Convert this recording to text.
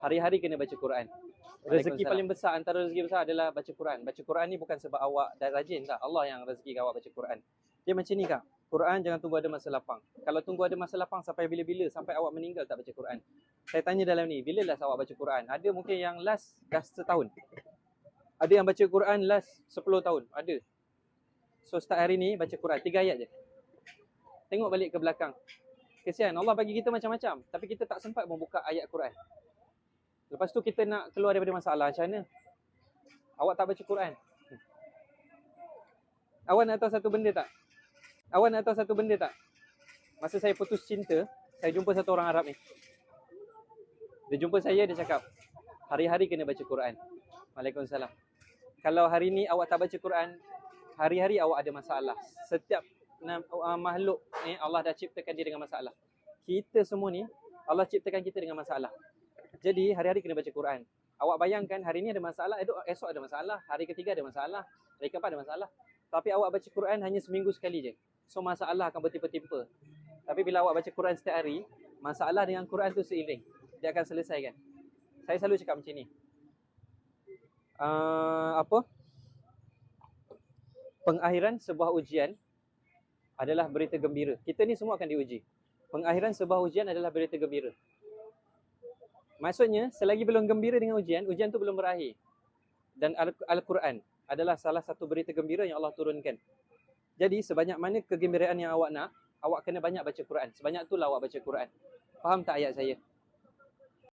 Hari-hari kena baca Quran. Rezeki paling besar, antara rezeki besar adalah baca Quran. Baca Quran ni bukan sebab awak dah rajin tak. Allah yang rezeki awak baca Quran. Dia macam ni Kak. Quran jangan tunggu ada masa lapang. Kalau tunggu ada masa lapang sampai bila-bila, sampai awak meninggal tak baca Quran. Saya tanya dalam ni, bila last awak baca Quran? Ada mungkin yang last dah setahun. Ada yang baca Quran last 10 tahun. Ada. So start hari ni baca Quran 3 ayat je. Tengok balik ke belakang. Kesian Allah bagi kita macam-macam, tapi kita tak sempat membuka ayat Quran. Lepas tu kita nak keluar daripada masalah, macam mana? Awak tak baca Quran. Awak nak tahu satu benda tak? Awak nak tahu satu benda tak? Masa saya putus cinta, saya jumpa satu orang Arab ni. Dia jumpa saya, dia cakap, hari-hari kena baca Quran. Waalaikumsalam. Kalau hari ni awak tak baca Quran, hari-hari awak ada masalah. Setiap makhluk ni Allah dah ciptakan dia dengan masalah. Kita semua ni Allah ciptakan kita dengan masalah. Jadi hari-hari kena baca Quran. Awak bayangkan hari ni ada masalah, esok ada masalah, hari ketiga ada masalah, hari keempat ada masalah. Tapi awak baca Quran hanya seminggu sekali je. So masalah akan bertimpa-timpa. Tapi bila awak baca Quran setiap hari, masalah dengan Quran tu seiring. Dia akan selesaikan. Saya selalu cakap macam ni. Pengakhiran sebuah ujian adalah berita gembira. Kita ni semua akan diuji. Pengakhiran sebuah ujian adalah berita gembira. Maksudnya, selagi belum gembira dengan ujian, ujian tu belum berakhir. Dan Al-Quran adalah salah satu berita gembira yang Allah turunkan. Jadi, sebanyak mana kegembiraan yang awak nak, awak kena banyak baca Quran. Sebanyak itulah awak baca Quran. Faham tak ayat saya?